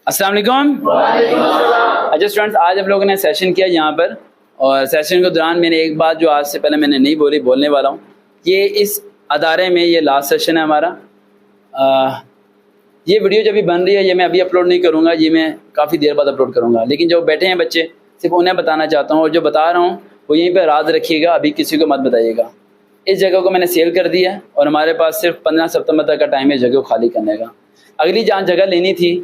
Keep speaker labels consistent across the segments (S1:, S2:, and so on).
S1: السلام علیکم. اچھا اسٹوڈنٹس، آج ہم لوگوں نے سیشن کیا یہاں پر، اور سیشن کے دوران میں نے ایک بات جو آج سے پہلے میں نے نہیں بولنے والا ہوں. یہ اس ادارے میں یہ لاسٹ سیشن ہے ہمارا. یہ ویڈیو جب بھی بن رہی ہے یہ میں ابھی اپلوڈ نہیں کروں گا، یہ میں کافی دیر بعد اپلوڈ کروں گا. لیکن جو بیٹھے ہیں بچے صرف انہیں بتانا چاہتا ہوں، اور جو بتا رہا ہوں وہ یہیں پہ راز رکھیے گا، ابھی کسی کو مت بتائیے گا. اس جگہ کو میں نے سیل کر دیا ہے اور ہمارے پاس صرف 15 ستمبر تک کا ٹائم ہے جگہ کو خالی کرنے کا. اگلی جہاں جگہ لینی تھی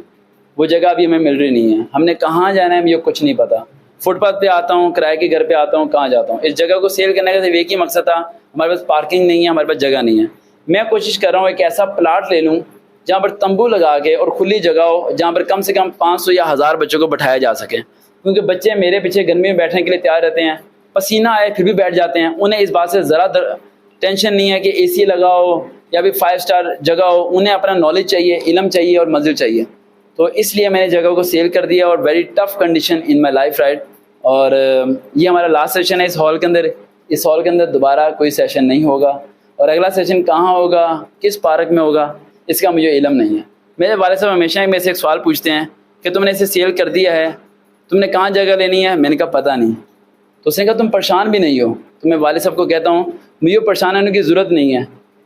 S1: وہ جگہ ابھی ہمیں مل رہی نہیں ہے. ہم نے کہاں جانا ہے مجھے کچھ نہیں پتا. فٹ پاتھ پہ آتا ہوں، کرائے کے گھر پہ آتا ہوں، کہاں جاتا ہوں. اس جگہ کو سیل کرنے کا صرف ایک ہی مقصد تھا، ہمارے پاس پارکنگ نہیں ہے، ہمارے پاس جگہ نہیں ہے. میں کوشش کر رہا ہوں ایک ایسا پلاٹ لے لوں جہاں پر تمبو لگا کے اور کھلی جگہ ہو، جہاں پر کم سے کم 500 یا 1000 بچوں کو بٹھایا جا سکے. کیونکہ بچے میرے پیچھے گرمی میں بیٹھنے کے لیے تیار رہتے ہیں، پسینہ آئے پھر بھی بیٹھ جاتے ہیں. انہیں اس بات سے ذرا ٹینشن نہیں ہے کہ اے سی لگاؤ یا بھی 5 اسٹار جگہ ہو. انہیں اپنا نالج چاہیے، علم چاہیے اور منزل چاہیے. تو اس لیے میں نے جگہ کو سیل کر دیا، اور very tough condition in my life right. اور یہ ہمارا لاسٹ سیشن ہے اس ہال کے اندر. اس ہال کے اندر دوبارہ کوئی سیشن نہیں ہوگا، اور اگلا سیشن کہاں ہوگا، کس پارک میں ہوگا، اس کا مجھے علم نہیں ہے. میرے والد صاحب ہمیشہ میرے سے ایک سوال پوچھتے ہیں کہ تم نے اسے سیل کر دیا ہے، تم نے کہاں جگہ لینی ہے. میں نے کہا پتہ نہیں. تو اس نے کہا تم پریشان بھی نہیں ہو. تو میں والد صاحب کو کہتا ہوں مجھے پریشان ہونے کی ضرورت نہیں ہے،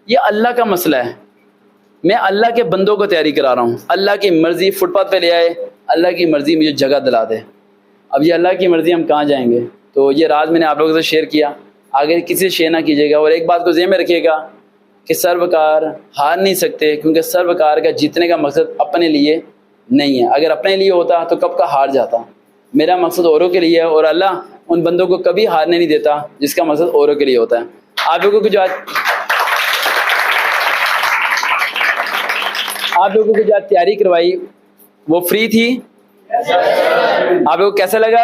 S1: یہ اللہ کا مسئلہ ہے. میں اللہ کے بندوں کو تیاری کرا رہا ہوں. اللہ کی مرضی فٹ پاتھ پہ لے آئے، اللہ کی مرضی مجھے جگہ دلا دے. اب یہ اللہ کی مرضی، ہم کہاں جائیں گے. تو یہ راز میں نے آپ لوگوں سے شیئر کیا. آگے کسی سے شیئر نہ کیجیے گا. اور ایک بات کو ذہن میں رکھیے گا کہ سروکار ہار نہیں سکتے، کیونکہ سروکار کا جیتنے کا مقصد اپنے لیے نہیں ہے. اگر اپنے لیے ہوتا تو کب کا ہار جاتا. میرا مقصد اوروں کے لیے ہے، اور اللہ ان بندوں کو کبھی ہارنے نہیں دیتا جس کا مقصد اوروں کے لیے ہوتا ہے. آپ لوگوں کو جو آج تیاری کروائی وہ فری تھی. آپ لوگوں کو کیسا لگا؟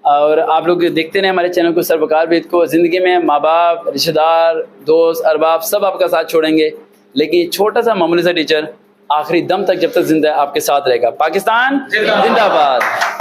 S1: اور آپ لوگ دیکھتے رہے ہمارے چینل کو. سروکار بھی کو زندگی میں ماں باپ، رشتہ دار، دوست، ارباب سب آپ کا ساتھ چھوڑیں گے، لیکن چھوٹا سا معمولی سا ٹیچر آخری دم تک جب تک زندہ ہے آپ کے ساتھ رہے گا. پاکستان زندہ باد.